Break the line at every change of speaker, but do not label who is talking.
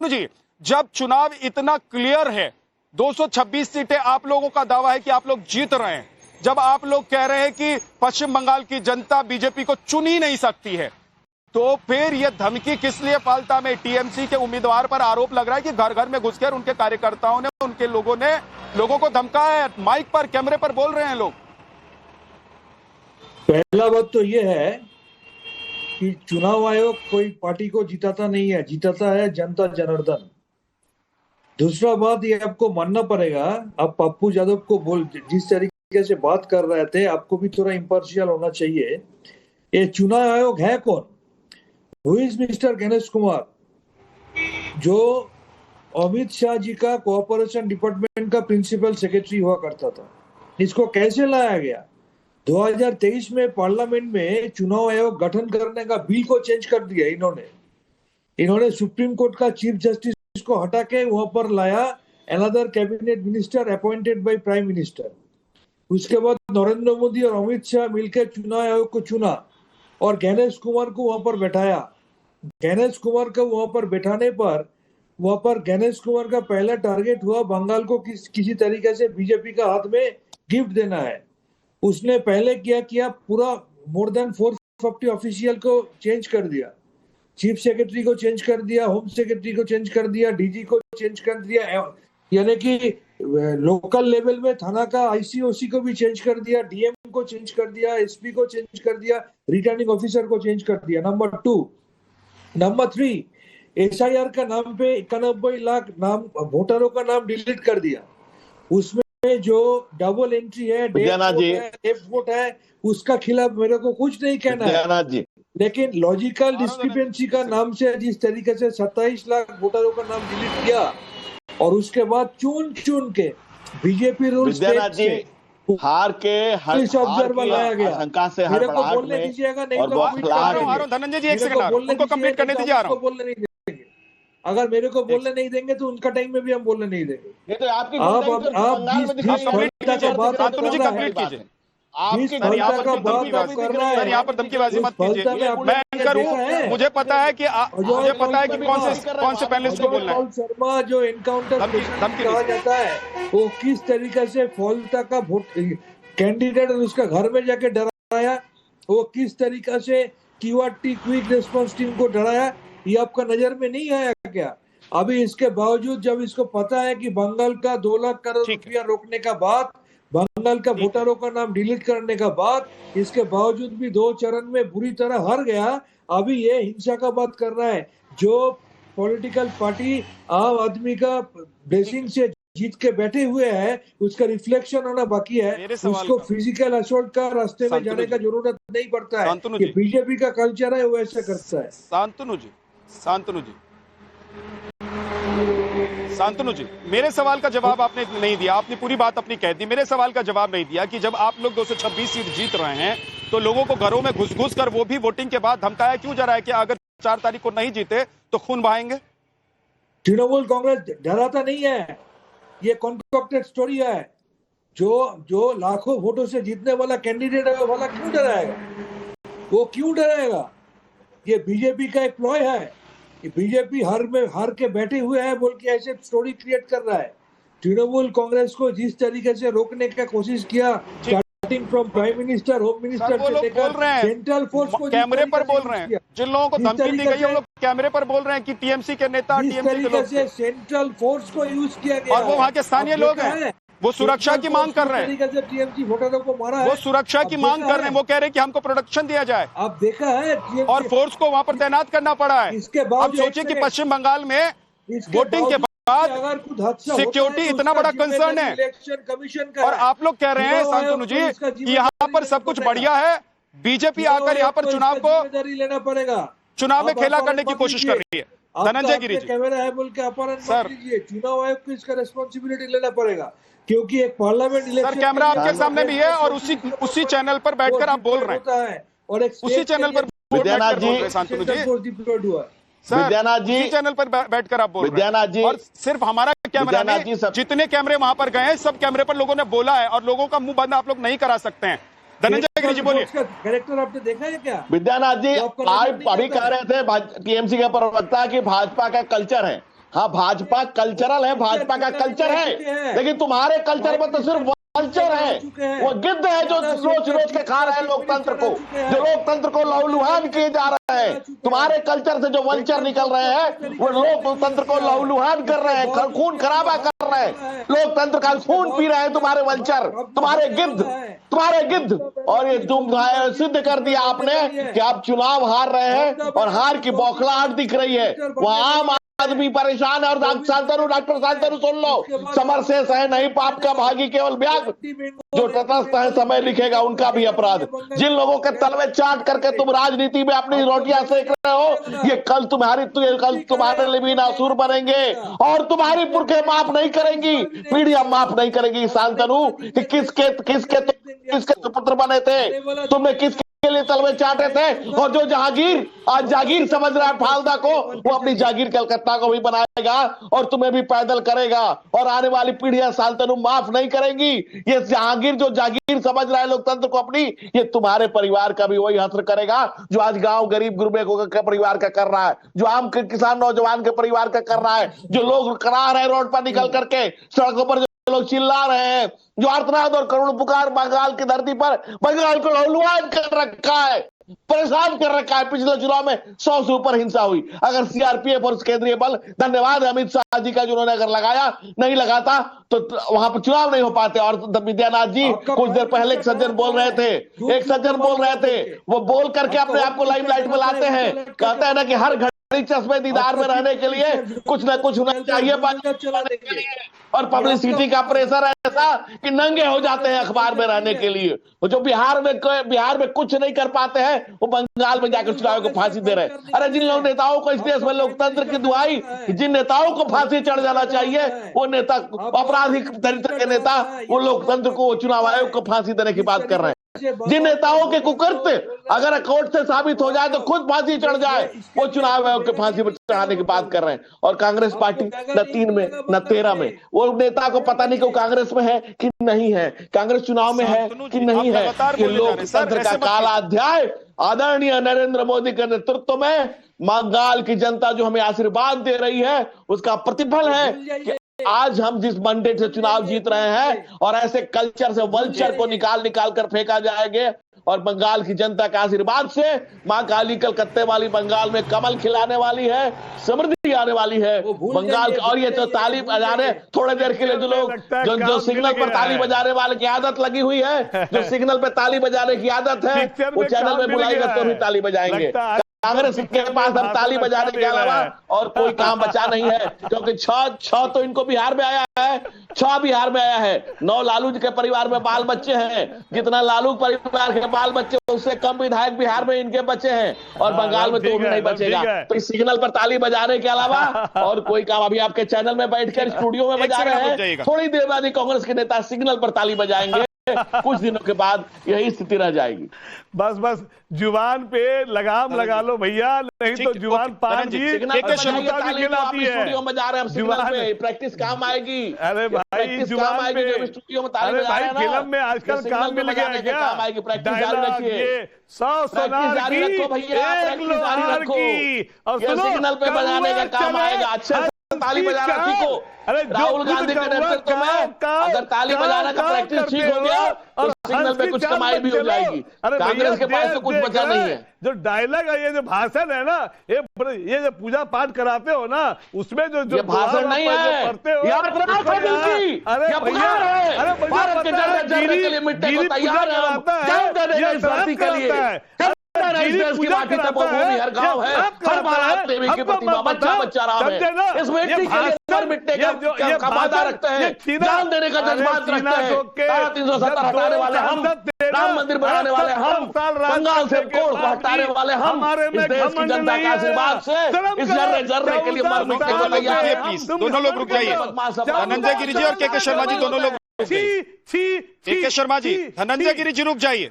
जी, जब चुनाव इतना क्लियर है, 226 सीटें आप लोगों का दावा है कि आप लोग जीत रहे हैं, जब आप लोग कह रहे हैं कि पश्चिम बंगाल की जनता बीजेपी को चुन ही नहीं सकती है, तो फिर यह धमकी किस लिए फालता में? टीएमसी के उम्मीदवार पर आरोप लग रहा है कि घर घर में घुसकर उनके कार्यकर्ताओं ने, उनके लोगों ने लोगों को धमकाया है, माइक पर, कैमरे पर बोल रहे हैं लोग।
पहला बात तो यह है कि चुनाव आयोग कोई पार्टी को जिताता नहीं है, जिताता है जनता जनार्दन। दूसरा बात ये आपको मानना पड़ेगा, आप पप्पू यादव को जिस तरीके से बात कर रहे थे, आपको भी थोड़ा इम्पार्शियल होना चाहिए। ये चुनाव आयोग है कौन? Who is mister Ganesh Kumar, जो अमित शाह जी का कोऑपरेशन डिपार्टमेंट का प्रिंसिपल सेक्रेटरी हुआ करता था। इसको कैसे लाया गया? 2023 में पार्लियामेंट में चुनाव आयोग गठन करने का बिल को चेंज कर दिया इन्होंने सुप्रीम कोर्ट का चीफ जस्टिस को हटा के वहां पर लाया another cabinet minister appointed by prime minister. उसके बाद नरेंद्र मोदी और अमित शाह मिलकर चुनाव आयोग को चुना और गणेश कुमार को वहां पर बैठाया। गणेश कुमार को वहां पर बैठाने पर वहां पर गणेश कुमार का पहला टारगेट हुआ बंगाल को किसी तरीके से बीजेपी का हाथ में गिफ्ट देना है। उसने पहले क्या किया, पूरा मोर देन 450 ऑफिशियल को चेंज कर दिया, चीफ सेक्रेटरी को चेंज कर दिया, होम सेक्रेटरी को चेंज कर दिया, डीजी को चेंज कर दिया, यानी कि लोकल लेवल में थाना का आईसीओसी को भी चेंज कर दिया, डीएम को चेंज कर दिया, एसपी को चेंज कर दिया, रिटर्निंग ऑफिसर को चेंज कर दिया। नंबर 2, नंबर 3, एसआईआर का नाम पे 91 लाख नाम वोटरों का नाम डिलीट कर दिया। उसमें जो डबल एंट्री है, डेफ वोट है, उसका खिलाफ मेरे को कुछ नहीं कहना है, लेकिन लॉजिकल डिस्क्रिपेंसी का नाम से जिस तरीके से 27 लाख वोटरों का नाम डिलीट किया और उसके बाद चुन चुन के बीजेपी रूल्स
हार के
ऑब्जर्वर लाया गया। मेरे को बोलने दीजिएगा, नहीं तो
धनंजय जी एक सेकंड उनको कंप्लीट करने दीजिए। आ रहा हूं।
बोलने नहीं देंगे, अगर मेरे को बोलने नहीं देंगे तो उनका टाइम में भी हम बोलने नहीं देंगे।
ये तो आपकी
यहाँ पर धमकीबाजी मत कीजिए। मैं एंकर हूँ, मुझे पता है कि कौन से पैनलिस्ट को बोलना है।
शर्मा जो एनकाउंटर कहा जाता है, वो किस तरीके से फौलता का वोट कैंडिडेट और उसका घर में जाके डराया, वो किस तरीके से क्यूआरटी क्विक रिस्पांस टीम को डराया, ये आपका नजर में नहीं आया क्या? अभी इसके बावजूद जब इसको पता है कि बंगाल का 2 लाख करोड़ रुपया रोकने का बाद, बंगाल का वोटरों का नाम डिलीट करने का बाद, इसके बावजूद भी 2 चरण में बुरी तरह हार गया, अभी ये हिंसा का बात कर रहा है। जो पॉलिटिकल पार्टी आम आदमी का ब्लेसिंग से जीत के बैठे हुए हैं, उसका रिफ्लेक्शन होना बाकी है। उसको फिजिकल असॉल्ट का रास्ते में जाने का जरूरत नहीं पड़ता है, ये बीजेपी का कल्चर है, वो ऐसा करता है।
शांतनु जी, मेरे सवाल का जवाब आपने नहीं दिया, आपने पूरी बात अपनी कह दी, मेरे सवाल का जवाब नहीं दिया कि जब आप लोग 226 सीट जीत रहे हैं तो लोगों को घरों में घुस घुस कर, वो भी वोटिंग के बाद, धमकाया क्यों जा रहा है कि अगर 4 तारीख को नहीं जीते तो खून बहाएंगे?
तृणमूल कांग्रेस डराता नहीं है, ये कॉन्ट्रैक्टेड स्टोरी है। जो लाखों वोटों से जीतने वाला कैंडिडेट है, वाला क्यों डराएगा? वो क्यों डराएगा? ये बीजेपी का एक प्लॉय है, बीजेपी हार के बैठे हुए हैं बोल के ऐसे स्टोरी क्रिएट कर रहा है। तृणमूल कांग्रेस को जिस तरीके से रोकने का कोशिश किया, starting from prime minister, home minister से लेकर सेंट्रल फोर्स को,
कैमरे पर बोल रहे हैं, जिन लोगों को धमकी दी गई है, वो लोग कैमरे पर बोल रहे हैं कि टीएमसी के नेता,
टीएमसी के लोग से सेंट्रल फोर्स को यूज किया गया
और वो वहाँ के स्थानीय लोग हैं, वो सुरक्षा की मांग कर रहे हैं,
टीएमसी वोटरों को मारा है,
वो सुरक्षा की मांग कर रहे हैं, वो कह रहे हैं कि हमको प्रोटेक्शन दिया जाए।
आप देखा है,
और फोर्स को वहां पर तैनात करना पड़ा है।
इसके बाद
अब सोचिए कि पश्चिम बंगाल में वोटिंग के बाद सिक्योरिटी इतना बड़ा कंसर्न है,
इलेक्शन कमीशन का,
और आप लोग कह रहे हैं शांतनु जी कि यहाँ पर सब कुछ बढ़िया है, बीजेपी आकर यहाँ पर चुनाव को
लेना पड़ेगा,
चुनाव में खेला करने की कोशिश कर रही है। धनंजय गिरी जी,
कैमरा है बोल के अपहरण मत कीजिए, चुनाव आयोग को इसका रिस्पॉन्सिबिलिटी लेना पड़ेगा, क्योंकि एक पार्लियामेंट इलेक्शन,
सर कैमरा आपके सामने भी है और उसी चैनल पर बैठकर आप बोल रहे हैं, और उसी चैनल पर शांतनु जी,
विद्यानाथ जी
चैनल पर बैठकर आप बोल रहे हैं। और सिर्फ हमारा कैमरा नहीं, जितने कैमरे वहां पर गए हैं, सब कैमरे पर लोगों ने बोला है, और लोगों का मुंह बंद आप लोग नहीं करा सकते हैं। धनंजय गिरी जी बोलिए।
कैरेक्टर आपने देखा है क्या?
विद्यानाथ जी, आप अभी कह रहे थे टीएमसी के प्रवक्ता कि भाजपा का कल्चर है, हाँ, भाजपा कल्चरल है, भाजपा का कल्चर है, लेकिन तुम्हारे कल्चर में तो सिर्फ वल्चर है, वो गिद्ध है जो रोज रोज के खा रहे हैं लोकतंत्र को, जो लोकतंत्र को लहूलुहान किए जा रहे हैं। तुम्हारे कल्चर से जो वल्चर निकल रहे हैं वो लोकतंत्र को लहूलुहान कर रहे हैं, खून खराबा कर रहे हैं, लोकतंत्र का खून पी रहे हैं तुम्हारे वल्चर, तुम्हारे गिद्ध। और ये तुम सिद्ध कर दिया आपने कि आप चुनाव हार रहे हैं और हार की बौखलाहट दिख रही है। वह आम आदमी परेशान है। और डॉक्टर शांतनु सुन लो, समर से सह नहीं पाप का भागी केवल ब्याग, जो तटस्थ है समय लिखेगा उनका भी अपराध। जिन लोगों के तलवे चाट करके तुम राजनीति में अपनी रोटियां सेक रहे हो, ये कल तुम्हारे लिए भी नासूर बनेंगे और तुम्हारी पुरखे माफ नहीं करेंगी, पीढ़ियां माफ नहीं करेगी। शांतनु कि किसके पुत्र बने थे, तुमने किसके लिए तलवे चाटे थे, और जो जहांगीर आज जागीर समझ रहा है फालदा को, वो अपनी जागीर कलकत्ता को भी बनाएगा और तुम्हें भी पैदल करेगा, और आने वाली पीढ़ियां शांतनु माफ नहीं करेंगी। ये जहांगीर जो जागीर समझ रहा है लोकतंत्र को अपनी, ये तुम्हारे परिवार का भी वही हश्र करेगा जो आज गांव गरीब गुरबे के परिवार का कर रहा है, जो आम के किसान नौजवान के परिवार का कर रहा है, जो लोग करा रहे हैं रोड पर निकल करके, सड़कों पर लोग चिल्ला रहे हैं, जो आर्तनाद और करुण पुकार बंगाल की धरती पर बंगाल को लहूलुहान कर रखा है, परेशान कर रखा है। पिछले चुनाव में 100 से ऊपर हिंसा हुई। अगर सीआरपीएफ और केंद्रीय बल, धन्यवाद अमित शाह जी का जिन्होंने अगर लगाया, नहीं लगाता तो वहां पर चुनाव नहीं हो पाते। और विद्यानाथ जी कुछ देर पहले एक सज्जन बोल रहे थे, वो बोल करके अपने आप को लाइमलाइट में लाते हैं, कहते हैं ना कि हर चश्मे दीदार में रहने के लिए कुछ ना कुछ होना चाहिए के लिए, और पब्लिसिटी का प्रेशर ऐसा कि नंगे हो जाते हैं अखबार में रहने के लिए। वो जो बिहार में कुछ नहीं कर पाते हैं, वो बंगाल में जाकर चुनाव को फांसी दे रहे हैं। अरे जिन लोग नेताओं को इस देश में लोकतंत्र की दुहाई, जिन नेताओं को फांसी चढ़ जाना चाहिए, वो नेता आपराधिक चरित्र के नेता, वो लोकतंत्र को, चुनाव आयोग को फांसी देने की बात कर रहे हैं। जिन नेताओं के कुकृत्य अगर कोर्ट से साबित हो जाए तो खुद फांसी चढ़ जाए, वो चुनाव आयोग के फांसी पर चढ़ाने की बात कर रहे हैं। और कांग्रेस पार्टी न 3 में न 13 में, वो नेता को पता नहीं कि वो कांग्रेस में है कि नहीं है, कांग्रेस चुनाव में है कि नहीं है। ये लोकतंत्र का काला अध्याय आदरणीय नरेंद्र मोदी के नेतृत्व में बंगाल की जनता जो हमें आशीर्वाद दे रही है, उसका प्रतिफल है कि आज हम जिस मैंडेट से चुनाव जीत रहे हैं, और ऐसे कल्चर से वल्चर को निकाल कर फेंका जाएंगे, और बंगाल की जनता के आशीर्वाद से मां काली कलकत्ते वाली बंगाल में कमल खिलाने वाली है, समृद्धि आने वाली है बंगाल। और ये तो ताली बजाने थोड़ी देर के लिए जो लोग जो सिग्नल पर ताली बजाने वाले की आदत लगी हुई है, जो सिग्नल पर ताली बजाने की आदत है, वो चैनल में बुलाएगा तो भी ताली बजाएंगे। कांग्रेस के पास अब ताली बजाने के अलावा और कोई काम बचा नहीं है, क्योंकि 6 तो इनको बिहार में आया है, 6 बिहार में आया है। 9 लालू जी के परिवार में बाल बच्चे हैं, जितना लालू परिवार के बाल बच्चे उससे कम विधायक बिहार में इनके बच्चे हैं, और बंगाल में तो भी नहीं बचेगा। तो इस सिग्नल पर ताली बजाने के अलावा और कोई काम अभी आपके चैनल में बैठकर स्टूडियो में बजा रहे हैं, थोड़ी देर बाद ही कांग्रेस के नेता सिग्नल पर ताली बजाएंगे, कुछ दिनों के बाद यही स्थिति रह जाएगी।
बस जुबान पे लगाम लगा लो भैया, नहीं तो जुबान पान जी
स्टूडियो में जा रहे हैं, जुबान पे प्रैक्टिस काम आएगी।
अरे भाई जुबान पे
स्टूडियो में ताली बजा रहे हैं ना,
फिल्म में आजकल काम मिल गया है क्या?
काम आएगी, प्रैक्टिस जारी रखिए,
100 सोनार की, 1 लोहार की, और
सिग्नल पे बजाने का काम आएगा। अच्छे ताली बजाना सीखो। राहुल गांधी के नेतृत्व में अगर ताली बजाने का प्रैक्टिस ठीक हो गया तो सिग्नल पे कुछ कमाई भी हो जाएगी। कांग्रेस के पास तो कुछ बचा नहीं है।
जो डायलॉग है, ये जो भाषण है ना, ये जो पूजा पाठ कराते हो ना, उसमें जो
भाषण नहीं है,
पढ़ते हो,
अरे भारत के जर्रे मिट्टी को तैयार है इस धरती के लिए। इस देश की माटी तपोभूमि, हर गांव है, हर भारत देवी की प्रतिमा, बच्चा राम है। इस मिट्टी के लिए मर मिटने का वादा रखते हैं, जान देने का जज्बात रखते हैं। 370 हटाने वाले हम, राम मंदिर बनाने वाले हम, बंगाल से कोर्स हटाने वाले हम, इस देश की जनता के आशीर्वाद से इस जर्रे के लिए मर मिटने को तैयार है।
प्लीज दोनों लोग रुक जाइए, धनंजय गिरि जी और के शर्मा जी दोनों लोग। के शर्मा जी, धनंजय गिरि जी रुक जाइए।